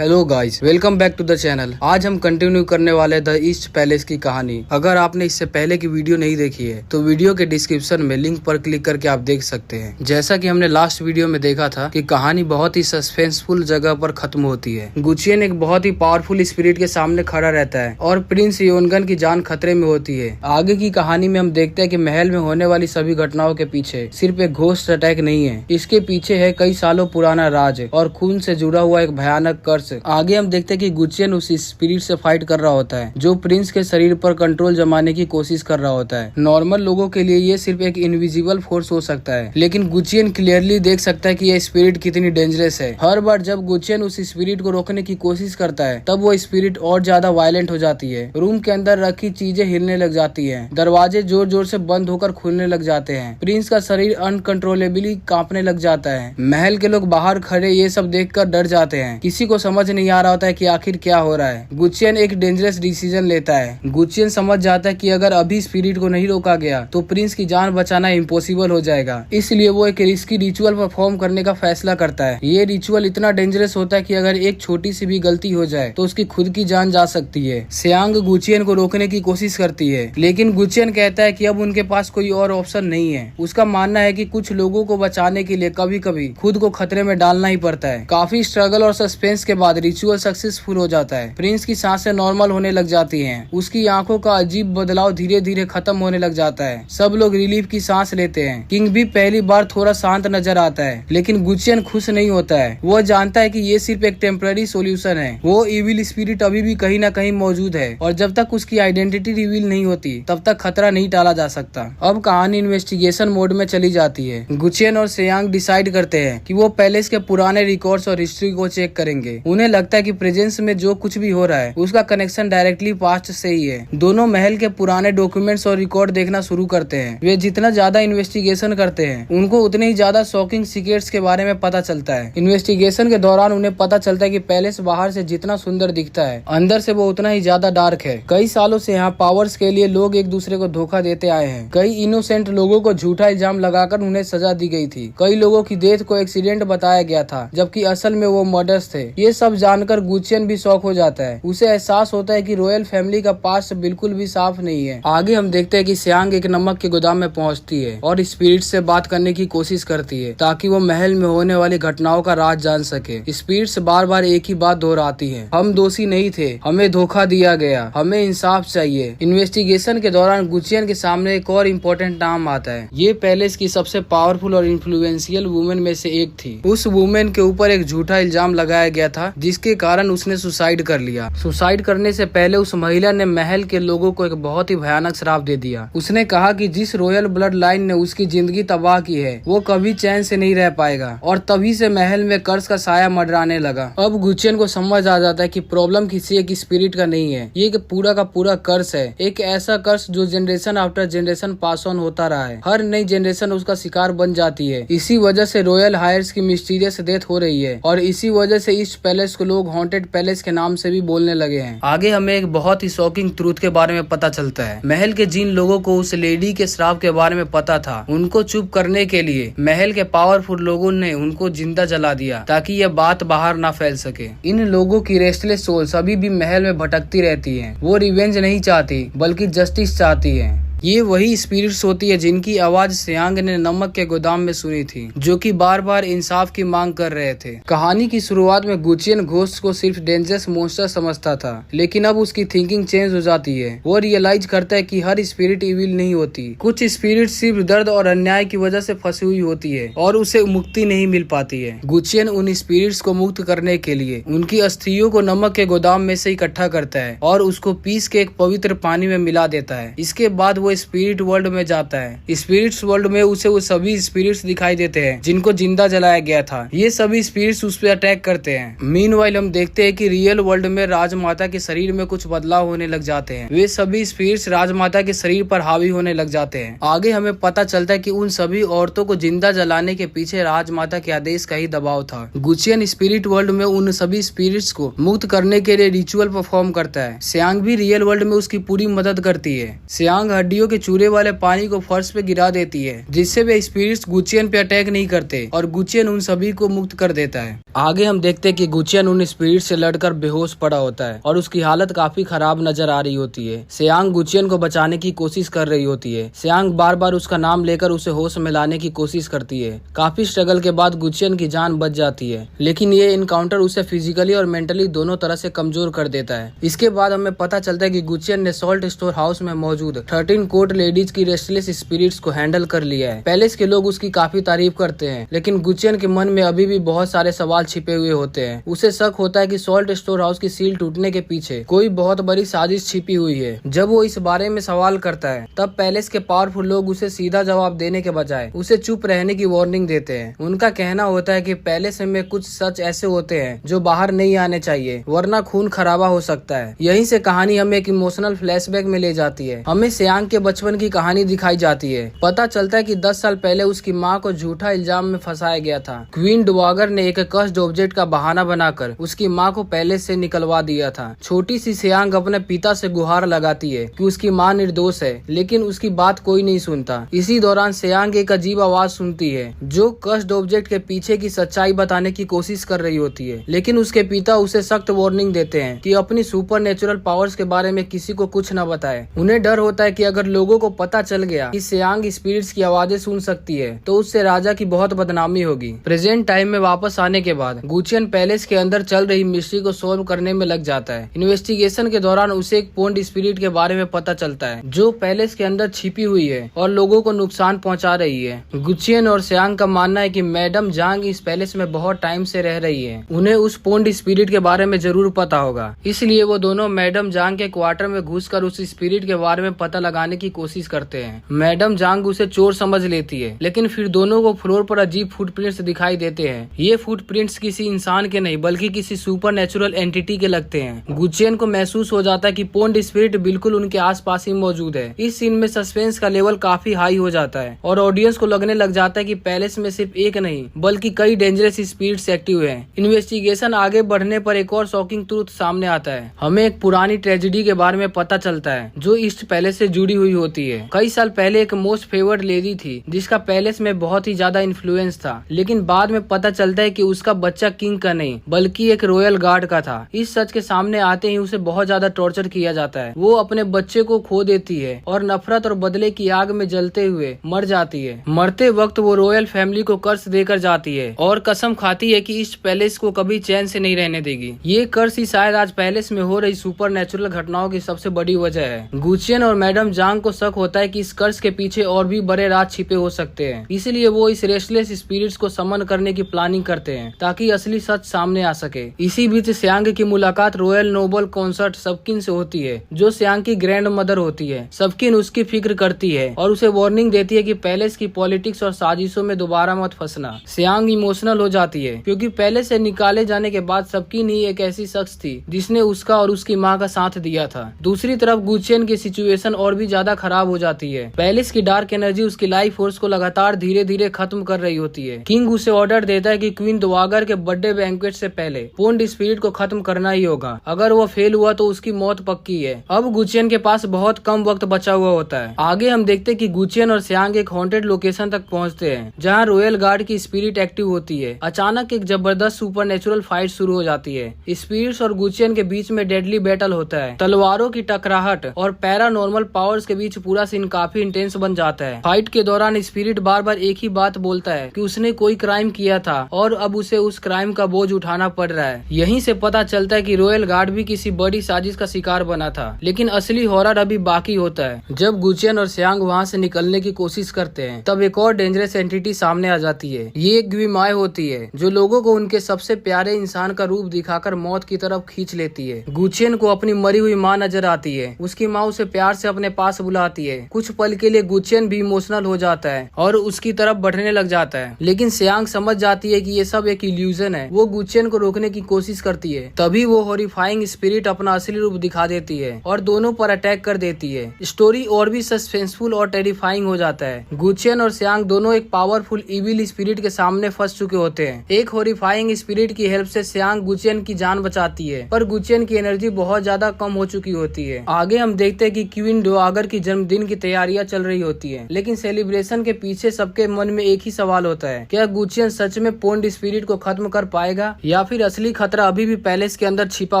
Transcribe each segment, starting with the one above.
Hello guys, welcome back to the channel. आज हम continue करने वाले द ईस्ट पैलेस की कहानी। अगर आपने इससे पहले की वीडियो नहीं देखी है तो वीडियो के डिस्क्रिप्शन में लिंक पर क्लिक करके आप देख सकते हैं। जैसा कि हमने लास्ट वीडियो में देखा था कि कहानी बहुत ही सस्पेंसफुल जगह पर खत्म होती है। गुचियन एक बहुत ही पावरफुल स्पिरिट के सामने खड़ा रहता है और प्रिंस योनगन की जान खतरे में होती है। आगे की कहानी में हम देखते हैं कि महल में होने वाली सभी घटनाओं के पीछे सिर्फ एक घोस्ट अटैक नहीं है, इसके पीछे है कई सालों पुराना राज और खून से जुड़ा हुआ एक भयानक कर्ज। आगे हम देखते हैं कि गुचियन उस स्पिरिट से फाइट कर रहा होता है जो प्रिंस के शरीर पर कंट्रोल जमाने की कोशिश कर रहा होता है। नॉर्मल लोगों के लिए ये सिर्फ एक इनविजिबल फोर्स हो सकता है, लेकिन गुचियन क्लियरली देख सकता है कि यह स्पिरिट कितनी डेंजरस है। हर बार जब गुचियन उस स्पिरिट को रोकने की कोशिश करता है तब वो स्पिरिट और ज्यादा वायलेंट हो जाती है। रूम के अंदर रखी चीजें हिलने लग जाती है, दरवाजे जोर जोर से बंद होकर खुलने लग जाते हैं, प्रिंस का शरीर अनकंट्रोलेबली कांपने लग जाता है। महल के लोग बाहर खड़े ये सब देखकर डर जाते हैं। किसी को समझ नहीं आ रहा होता है कि आखिर क्या हो रहा है। गुचियन एक डेंजरस डिसीजन लेता है। गुचियन समझ जाता है कि अगर अभी स्पिरिट को नहीं रोका गया तो प्रिंस की जान बचाना इम्पॉसिबल हो जाएगा। इसलिए वो एक रिस्की रिचुअल परफॉर्म करने का फैसला करता है। ये रिचुअल इतना डेंजरस होता है कि अगर एक छोटी सी भी गलती हो जाए तो उसकी खुद की जान जा सकती है। सियांग गुचियन को रोकने की कोशिश करती है, लेकिन गुचियन कहता है कि अब उनके पास कोई और ऑप्शन नहीं है। उसका मानना है कि कुछ लोगों को बचाने के लिए कभी कभी खुद को खतरे में डालना ही पड़ता है। काफी स्ट्रगल और सस्पेंस के बाद रिचुअल सक्सेसफुल हो जाता है। प्रिंस की सांसें नॉर्मल होने लग जाती हैं। उसकी आंखों का अजीब बदलाव धीरे धीरे खत्म होने लग जाता है। सब लोग रिलीफ की सांस लेते हैं। किंग भी पहली बार थोड़ा शांत नजर आता है, लेकिन गुचियन खुश नहीं होता है। वो जानता है कि ये सिर्फ एक टेम्पररी सोल्यूशन है। वो इविल स्पिरिट अभी भी कहीं न कहीं मौजूद है और जब तक उसकी आइडेंटिटी रिवील नहीं होती तब तक खतरा नहीं टाला जा सकता। अब कहानी इन्वेस्टिगेशन मोड में चली जाती है। गुचियन और सियांग डिसाइड करते हैं कि वो पैलेस के पुराने रिकॉर्ड्स और हिस्ट्री को चेक करेंगे। उन्हें लगता है कि प्रेजेंस में जो कुछ भी हो रहा है उसका कनेक्शन डायरेक्टली पास्ट से ही है। दोनों महल के पुराने डॉक्यूमेंट्स और रिकॉर्ड देखना शुरू करते हैं। वे जितना ज्यादा इन्वेस्टिगेशन करते हैं उनको उतने ही ज्यादा शॉकिंग सीक्रेट्स के बारे में पता चलता है। इन्वेस्टिगेशन के दौरान उन्हें पता चलता है कि पैलेस बाहर से जितना सुंदर दिखता है अंदर से वो उतना ही ज्यादा डार्क है। कई सालों से यहाँ पावर्स के लिए लोग एक दूसरे को धोखा देते आए हैं। कई इनोसेंट लोगों को झूठा इल्जाम लगाकर उन्हें सजा दी गई थी। कई लोगों की डेथ को एक्सीडेंट बताया गया था जबकि असल में वो मर्डर्स थे। ये सब जानकर गुचियन भी शॉक हो जाता है। उसे एहसास होता है कि रॉयल फैमिली का पास्ट बिल्कुल भी साफ नहीं है। आगे हम देखते हैं कि सियांग एक नमक के गोदाम में पहुंचती है और स्पिरिट से बात करने की कोशिश करती है ताकि वो महल में होने वाली घटनाओं का राज जान सके। स्पिरिट्स बार बार एक ही बात दोहराती है, हम दोषी नहीं थे, हमें धोखा दिया गया, हमें इंसाफ चाहिए। इन्वेस्टिगेशन के दौरान गुचियन के सामने एक और इम्पोर्टेंट नाम आता है। ये पैलेस की सबसे पावरफुल और इन्फ्लुएंशियल वुमेन में से एक थी। उस वुमेन के ऊपर एक झूठा इल्जाम लगाया गया था जिसके कारण उसने सुसाइड कर लिया। सुसाइड करने से पहले उस महिला ने महल के लोगों को एक बहुत ही भयानक श्राप दे दिया। उसने कहा कि जिस रॉयल ब्लड लाइन ने उसकी जिंदगी तबाह की है वो कभी चैन से नहीं रह पाएगा और तभी से महल में कर्ज का साया मंडराने लगा। अब गुचियन को समझ आ जाता है कि प्रॉब्लम किसी एक स्पिरिट का नहीं है, ये पूरा का पूरा कर्ज है। एक ऐसा कर्ज जो generation after generation pass on होता रहा है। हर नई जनरेशन उसका शिकार बन जाती है। इसी वजह से रॉयल हायर्स की मिस्टीरियस डेथ हो रही है और इसी वजह से ईस्ट पैलेस को लोग हॉन्टेड पैलेस के नाम से भी बोलने लगे हैं। आगे हमें एक बहुत ही शॉकिंग ट्रूथ के बारे में पता चलता है। महल के जिन लोगों को उस लेडी के श्राप के बारे में पता था उनको चुप करने के लिए महल के पावरफुल लोगों ने उनको जिंदा जला दिया ताकि यह बात बाहर ना फैल सके। इन लोगों की रेस्टलेस सोल्स अभी भी महल में भटकती रहती है। वो रिवेंज नहीं चाहती बल्कि जस्टिस चाहती है। ये वही स्पिरिट्स होती है जिनकी आवाज सियांग ने नमक के गोदाम में सुनी थी, जो कि बार बार इंसाफ की मांग कर रहे थे। कहानी की शुरुआत में गुचियन घोस्ट को सिर्फ डेंजरस मॉन्स्टर समझता था, लेकिन अब उसकी थिंकिंग चेंज हो जाती है। वो रियलाइज करता है कि हर स्पिरिट इविल नहीं होती। कुछ स्पिरिट सिर्फ दर्द और अन्याय की वजह से फंसी हुई होती है और उसे मुक्ति नहीं मिल पाती है। गुचियन उन स्पिरिट्स को मुक्त करने के लिए उनकी अस्थियों को नमक के गोदाम में से इकट्ठा करता है और उसको पीस के एक पवित्र पानी में मिला देता है। इसके बाद वो स्पिरिट वर्ल्ड में जाता है। स्पिरिट्स वर्ल्ड में उसे वो सभी स्पिरिट्स दिखाई देते हैं जिनको जिंदा जलाया गया था। ये सभी स्पिरिट्स उस पर अटैक करते हैं। मीनवाइल हम देखते हैं कि रियल वर्ल्ड में राजमाता के शरीर में कुछ बदलाव होने लग जाते हैं। वे सभी स्पिरिट्स राजमाता के शरीर पर हावी होने लग जाते हैं। आगे हमें पता चलता है कि उन सभी औरतों को जिंदा जलाने के पीछे राजमाता के आदेश का ही दबाव था। गुचियन स्पिरिट वर्ल्ड में उन सभी स्पिरिट्स को मुक्त करने के लिए रिचुअल परफॉर्म करता है। सियांग भी रियल वर्ल्ड में उसकी पूरी मदद करती है। सियांग हड्डियों नदियों के चूरे वाले पानी को फर्श पे गिरा देती है, जिससे वे स्पिरिट्स गुचियन पे अटैक नहीं करते और गुचियन उन सभी को मुक्त कर देता है। आगे हम देखते हैं कि गुचियन उन स्पिरिट से लड़कर बेहोश पड़ा होता है और उसकी हालत काफी खराब नजर आ रही होती है। सियांग गुचियन को बचाने की कोशिश कर रही होती है। सियांग बार बार उसका नाम लेकर उसे होश में लाने की कोशिश करती है। काफी स्ट्रगल के बाद गुचियन की जान बच जाती है, लेकिन ये इनकाउंटर उसे फिजिकली और मेंटली दोनों तरह से कमजोर कर देता है। इसके बाद हमें पता चलता है कि गुचियन ने सॉल्ट स्टोर हाउस में मौजूद 13 कोर्ट लेडीज की रेस्टलेस स्पिरिट्स को हैंडल कर लिया है। पैलेस के लोग उसकी काफी तारीफ करते हैं, लेकिन गुचियन के मन में अभी भी बहुत सारे सवाल छिपे हुए होते हैं। उसे शक होता है कि सॉल्ट स्टोर हाउस की सील टूटने के पीछे कोई बहुत बड़ी साजिश छिपी हुई है। जब वो इस बारे में सवाल करता है, तब पैलेस के पावरफुल लोग उसे सीधा जवाब देने के बजाय उसे चुप रहने की वार्निंग देते हैं। उनका कहना होता है कि पैलेस में कुछ सच ऐसे होते हैं जो बाहर नहीं आने चाहिए, वरना खून खराबा हो सकता है। यहीं से कहानी हमें एक इमोशनल फ्लैशबैक में ले जाती है। हमें सियांग के बचपन की कहानी दिखाई जाती है। पता चलता है कि 10 साल पहले उसकी माँ को झूठा इल्जाम में फंसाया गया था। क्वीन डवागर ने एक कस्ड ऑब्जेक्ट का बहाना बनाकर उसकी माँ को पैलेस से निकलवा दिया था। छोटी सी सियांग अपने पिता से गुहार लगाती है कि उसकी माँ निर्दोष है, लेकिन उसकी बात कोई नहीं सुनता। इसी दौरान सियांग एक अजीब आवाज सुनती है जो कस्ड ऑब्जेक्ट के पीछे की सच्चाई बताने की कोशिश कर रही होती है, लेकिन उसके पिता उसे सख्त वार्निंग देते हैं कि अपनी सुपर नेचुरल पावर्स के बारे में किसी को कुछ न बताए। उन्हें डर होता है कि अगर लोगों को पता चल गया कि सियांग स्पिरिट्स की आवाजें सुन सकती है तो उससे राजा की बहुत बदनामी होगी। प्रेजेंट टाइम में वापस आने के बाद गुचियन पैलेस के अंदर चल रही मिस्ट्री को सोल्व करने में लग जाता है। इन्वेस्टिगेशन के दौरान उसे एक पोन्ड स्पिरिट के बारे में पता चलता है जो पैलेस के अंदर छिपी हुई है और लोगों को नुकसान पहुंचा रही है। गुचियन और सियांग का मानना है कि मैडम जांग इस पैलेस में बहुत टाइम से रह रही है, उन्हें उस पोन्ड स्पिरिट के बारे में जरूर पता होगा। इसलिए वो दोनों मैडम जांग के क्वार्टर में घुसकर उस स्पिरिट के बारे में पता लगाने की कोशिश करते हैं। मैडम जांग उसे चोर समझ लेती है, लेकिन फिर दोनों को फ्लोर पर अजीब फुटप्रिंट्स दिखाई देते हैं। ये फुटप्रिंट्स किसी इंसान के नहीं बल्कि किसी सुपर नेचुरल एंटिटी के लगते हैं। गुचियन को महसूस हो जाता है कि पोन्ड स्पिरिट बिल्कुल उनके आसपास ही मौजूद है। इस सीन में सस्पेंस का लेवल काफी हाई हो जाता है और ऑडियंस को लगने लग जाता है कि पैलेस में सिर्फ एक नहीं बल्कि कई डेंजरस स्पिरिट्स एक्टिव हैं। इन्वेस्टिगेशन आगे बढ़ने पर एक और शॉकिंग ट्रूथ सामने आता है। हमें एक पुरानी ट्रेजेडी के बारे में पता चलता है जो ईस्ट पैलेस से जुड़ी हुई होती है। कई साल पहले एक मोस्ट फेवर्ड लेडी थी जिसका पैलेस में बहुत ही ज्यादा इन्फ्लुएंस था, लेकिन बाद में पता चलता है कि उसका बच्चा किंग का नहीं बल्कि एक रॉयल गार्ड का था। इस सच के सामने आते ही उसे बहुत ज्यादा टॉर्चर किया जाता है। वो अपने बच्चे को खो देती है और नफरत और बदले की आग में जलते हुए मर जाती है। मरते वक्त वो रॉयल फैमिली को कर्ज देकर जाती है और कसम खाती है कि इस पैलेस को कभी चैन से नहीं रहने देगी। ये कर्ज ही शायद आज पैलेस में हो रही सुपर नेचुरल घटनाओं की सबसे बड़ी वजह है। गुचियन और मैडम जांग को शक होता है कि इस कर्ज के पीछे और भी बड़े राज छिपे हो सकते हैं, इसलिए वो इस रेस्टलेस स्पिरिट्स को समन करने की प्लानिंग करते हैं ताकि असली सच सामने आ सके। इसी बीच सियांग की मुलाकात रॉयल नोबल कॉन्सर्ट सबकिन से होती है जो सियांग की ग्रैंड मदर होती है। सबकिन उसकी फिक्र करती है और उसे वार्निंग देती है कि पैलेस की पॉलिटिक्स और साजिशों में दोबारा मत फंसना। सियांग इमोशनल हो जाती है क्योंकि पैलेस से निकाले जाने के बाद सबकिन ही एक ऐसी शख्स थी जिसने उसका और उसकी माँ का साथ दिया था। दूसरी तरफ गुचियन की सिचुएशन और भी ज्यादा खराब हो जाती है। पैलेस की डार्क एनर्जी उसकी लाइफ फोर्स को लगातार धीरे धीरे खत्म कर रही होती है। किंग उसे ऑर्डर देता है कि क्वीन डवागर के बर्थडे बैंक्वेट से पहले पोन्ड स्पिरिट को खत्म करना ही होगा। अगर वो फेल हुआ तो उसकी मौत पक्की है। अब गुचियन के पास बहुत कम वक्त बचा हुआ होता है। आगे हम देखते कि गुचियन और सियांग एक हॉन्टेड लोकेशन तक पहुंचते हैं जहां रॉयल गार्ड की स्पिरिट एक्टिव होती है। अचानक एक जबरदस्त सुपर नेचुरल फाइट शुरू हो जाती है। स्पिरिट्स और गुचियन के बीच में डेडली बैटल होता है। तलवारों की टकराहट और पैरानॉर्मल पावर्स के बीच पूरा सीन काफी इंटेंस बन जाता है। फाइट के दौरान स्पिरिट बार बार एक ही बात बोलता है कि उसने कोई क्राइम किया था और अब उसे उस क्राइम का बोझ उठाना पड़ रहा है। यहीं से पता चलता है कि रॉयल गार्ड भी किसी बड़ी साजिश का शिकार बना था, लेकिन असली हॉरर अभी बाकी होता है। जब गुचियन और सियांग वहाँ से निकलने की कोशिश करते हैं तब एक और डेंजरस एंटिटी सामने आ जाती है। ये एक ग्विमाय होती है जो लोगों को उनके सबसे प्यारे इंसान का रूप दिखाकर मौत की तरफ खींच लेती है। गुचियन को अपनी मरी हुई माँ नजर आती है। उसकी माँ उसे प्यार से अपने पास बुलाती है। कुछ पल के लिए गुचियन भी इमोशनल हो जाता है और उसकी तरफ बढ़ने लग जाता है, लेकिन सियांग समझ जाती है कि ये सब एक इल्यूजन है। वो गुचियन को रोकने की कोशिश करती है, तभी वो हॉरिफाइंग स्पिरिट अपना असली रूप दिखा देती है और दोनों पर अटैक कर देती है। स्टोरी और भी सस्पेंसफुल और टेरिफाइंग हो जाता है। गुचियन और सियांग दोनों एक पावरफुल इविल स्पिरिट के सामने फंस चुके होते हैं। एक हॉरिफाइंग स्पिरिट की हेल्प से सियांग गुचियन की जान बचाती है, पर गुचियन की एनर्जी बहुत ज्यादा कम हो चुकी होती है। आगे हम देखते हैं कि क्वीन डवागर की जन्मदिन की तैयारियां चल रही होती है, लेकिन सेलिब्रेशन के पीछे सबके मन में एक ही सवाल होता है, क्या गुचियन सच में पोन्ड स्पिरिट को खत्म कर पाएगा या फिर असली खतरा अभी भी पैलेस के अंदर छिपा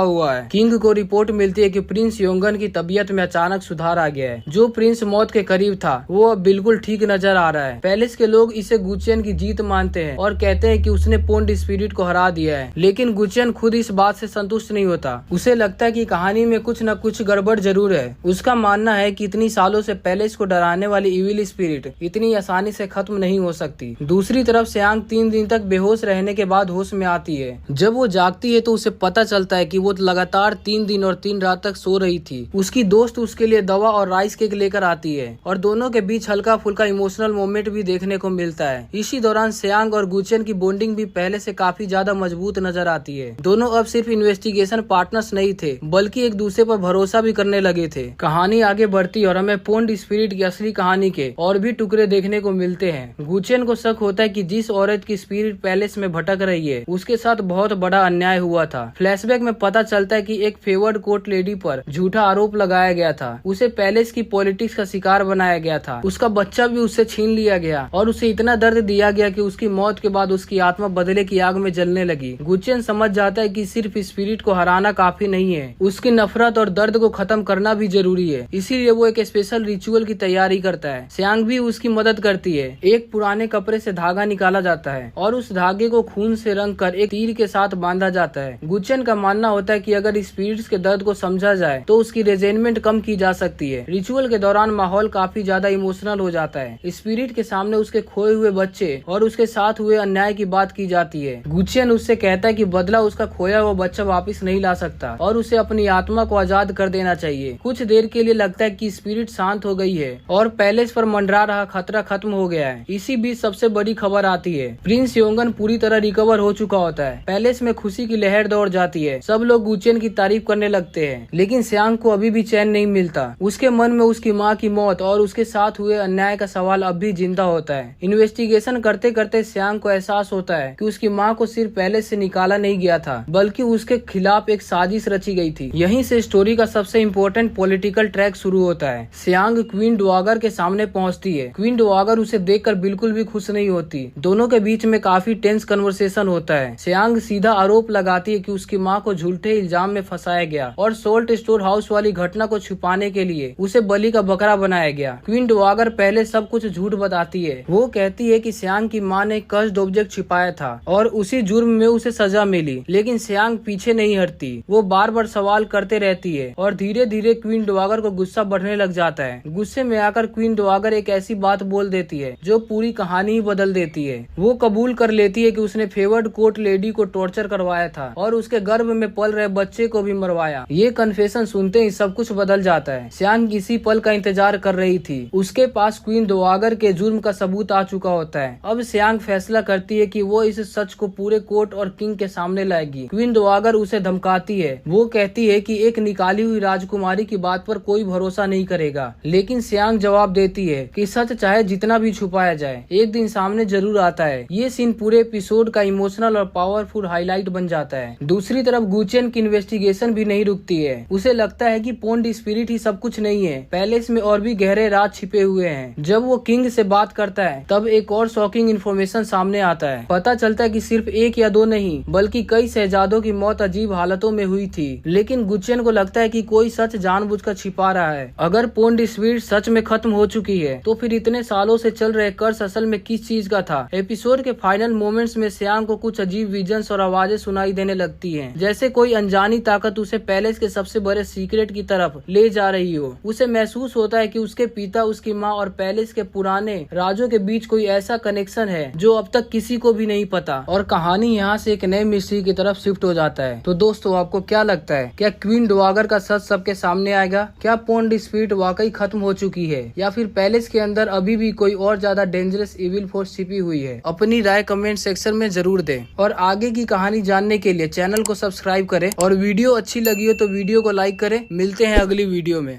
हुआ है। किंग को रिपोर्ट मिलती है कि प्रिंस योंगन की तबीयत में अचानक सुधार आ गया है। जो प्रिंस मौत के करीब था वो अब बिल्कुल ठीक नजर आ रहा है। पैलेस के लोग इसे गुचियन की जीत मानते हैं और कहते हैं कि उसने पोन्ड स्पिरिट को हरा दिया है, लेकिन गुचियन खुद इस बात से संतुष्ट नहीं होता। उसे लगता है कि कहानी में कुछ न कुछ गड़बड़ जरूर है। उसका मानना है कि इतनी सालों से पैलेस को डराने वाली इविल स्पिरिट इतनी आसानी से खत्म नहीं हो सकती। दूसरी तरफ सियांग 3 दिन तक बेहोश रहने के बाद होश में आती है। जब वो जागती है तो उसे पता चलता है कि वो लगातार 3 दिन और 3 रात तक सो रही थी। उसकी दोस्त उसके लिए दवा और राइस केक लेकर आती है और दोनों के बीच हल्का फुल्का इमोशनल मोमेंट भी देखने को मिलता है। इसी दौरान सियांग और गुचियन की बॉन्डिंग भी पहले से काफी ज्यादा मजबूत नजर आती है। दोनों अब सिर्फ इन्वेस्टिगेशन पार्टनर्स नहीं थे, बल्कि एक दूसरे पर भरोसा भी करने लगे थे। कहानी आगे बढ़ती और हमें पोन्ड स्पिरिट की असली कहानी के और भी टुकड़े देखने को मिलते हैं। गुचियन को शक होता है कि जिस औरत की स्पिरिट पैलेस में भटक रही है उसके साथ बहुत बड़ा अन्याय हुआ था। फ्लैशबैक में पता चलता है कि एक फेवर्ड कोर्ट लेडी पर झूठा आरोप लगाया गया था। उसे पैलेस की पॉलिटिक्स का शिकार बनाया गया था। उसका बच्चा भी उससे छीन लिया गया और उसे इतना दर्द दिया गया कि उसकी मौत के बाद उसकी आत्मा बदले की आग में जलने लगी। गुचियन समझ जाता है कि सिर्फ स्पिरिट को हराना काफी नहीं है, उसकी नफरत और दर्द को खत्म करना भी जरूरी है। इसीलिए वो एक स्पेशल रिचुअल की तैयारी करता है। सियांग भी उसकी मदद करती है। एक पुराने कपड़े से धागा निकाला जाता है और उस धागे को खून से रंग कर एक तीर के साथ बांधा जाता है। गुचियन का मानना होता है कि अगर स्पिरिट्स के दर्द को समझा जाए तो उसकी रेजेंटमेंट कम की जा सकती है। रिचुअल के दौरान माहौल काफी ज्यादा इमोशनल हो जाता है। स्पिरिट के सामने उसके खोए हुए बच्चे और उसके साथ हुए अन्याय की बात की जाती है। गुचियन उससे कहता है कि बदला उसका खोया हुआ बच्चा वापस नहीं ला सकता और उसे अपनी आत्मा को आजाद कर देना चाहिए। कुछ देर के लिए लगता है कि स्पिरिट शांत हो गई है और पैलेस पर मंडरा रहा खतरा खत्म हो गया है। इसी बीच सबसे बड़ी खबर आती है। प्रिंस योंगन पूरी तरह रिकवर हो चुका होता है। पैलेस में खुशी की लहर दौड़ जाती है। सब लोग गुचियन की तारीफ करने लगते हैं, लेकिन सियांग को अभी भी चैन नहीं मिलता। उसके मन में उसकी माँ की मौत और उसके साथ हुए अन्याय का सवाल अब भी जिंदा होता है। इन्वेस्टिगेशन करते करते सियांग को एहसास होता है कि उसकी माँ को सिर्फ पैलेस से निकाला नहीं गया था, बल्कि उसके खिलाफ एक साजिश रची गई थी। यहीं से स्टोरी का सबसे इम्पोर्टेंट पॉलिटिकल ट्रैक शुरू होता है। सियांग क्वीन डोवागर के सामने पहुंचती है। क्वीन डोवागर उसे देखकर बिल्कुल भी खुश नहीं होती। दोनों के बीच में काफी टेंस कन्वर्सेशन होता है। सियांग सीधा आरोप लगाती है कि उसकी माँ को झूठे इल्जाम में फंसाया गया और सोल्ट स्टोर हाउस वाली घटना को छुपाने के लिए उसे बलि का बकरा बनाया गया। क्वीन डोवागर पहले सब कुछ झूठ बताती है। वो कहती है कि सियांग की माँ ने कस्ड ऑब्जेक्ट छिपाया था और उसी जुर्म में उसे सजा मिली, लेकिन सियांग पीछे नहीं हटती। वो बार बार सवाल करते रहती है और धीरे धीरे क्वीन डोवागर को गुस्सा बढ़ने लग जाता है। गुस्से में आकर क्वीन डोवागर एक ऐसी बात बोल देती है जो पूरी कहानी ही बदल देती है। वो कबूल कर लेती है कि उसने फेवर्ड कोर्ट लेडी को टॉर्चर करवाया था और उसके गर्भ में पल रहे बच्चे को भी मरवाया। ये कन्फेशन सुनते ही सब कुछ बदल जाता है। सियांग इसी पल का इंतजार कर रही थी। उसके पास क्वीन डोवागर के जुर्म का सबूत आ चुका होता है। अब सियांग फैसला करती है कि वो इस सच को पूरे कोर्ट और किंग के सामने लाएगी। क्वीन डोवागर उसे धमकाती है। वो कहती है कि एक निकाली हुई राजकुमारी की बात पर कोई भरोसा नहीं करेगा, लेकिन सियांग जवाब देती है कि सच चाहे जितना भी छुपाया जाए एक दिन सामने जरूर आता है। ये सीन पूरे एपिसोड का इमोशनल और पावरफुल हाईलाइट बन जाता है। दूसरी तरफ गुचियन की इन्वेस्टिगेशन भी नहीं रुकती है। उसे लगता है कि पोन्ड स्पिरिट ही सब कुछ नहीं है, पैलेस में और भी गहरे राज छिपे हुए हैं। जब वो किंग से बात करता है तब एक और शॉकिंग इन्फॉर्मेशन सामने आता है। पता चलता है कि सिर्फ एक या दो नहीं बल्कि कई शहजादों की मौत अजीब हालतों में हुई थी, लेकिन गुचियन को लगता है कि कोई सच जानबूझकर छिपा रहा है। अगर पोन्ड स्पिरिट सच में खत्म हो चुकी है तो फिर इतने सालों से चल रहे कर्स असल में किस चीज का था। एपिसोड के फाइनल मोमेंट्स में सियांग को कुछ अजीब विजन्स और आवाजें सुनाई देने लगती हैं, जैसे कोई अनजानी ताकत उसे पैलेस के सबसे बड़े सीक्रेट की तरफ ले जा रही हो। उसे महसूस होता है कि उसके पिता, उसकी माँ और पैलेस के पुराने राजों के बीच कोई ऐसा कनेक्शन है जो अब तक किसी को भी नहीं पता, और कहानी यहाँ से एक नए मिस्ट्री की तरफ शिफ्ट हो जाता है। तो दोस्तों, आपको क्या लगता है, क्या क्वीन डोवागर का सच सबके सामने आएगा? क्या पोन्ड स्पिरिट वाकई खत्म हो चुकी है या फिर पैलेस के अंदर अभी भी कोई और ज्यादा डेंजरस इविल फोर्स छिपी हुई है? अपनी राय कमेंट सेक्शन में जरूर दें और आगे की कहानी जानने के लिए चैनल को सब्सक्राइब करें और वीडियो अच्छी लगी हो तो वीडियो को लाइक करें। मिलते हैं अगली वीडियो में।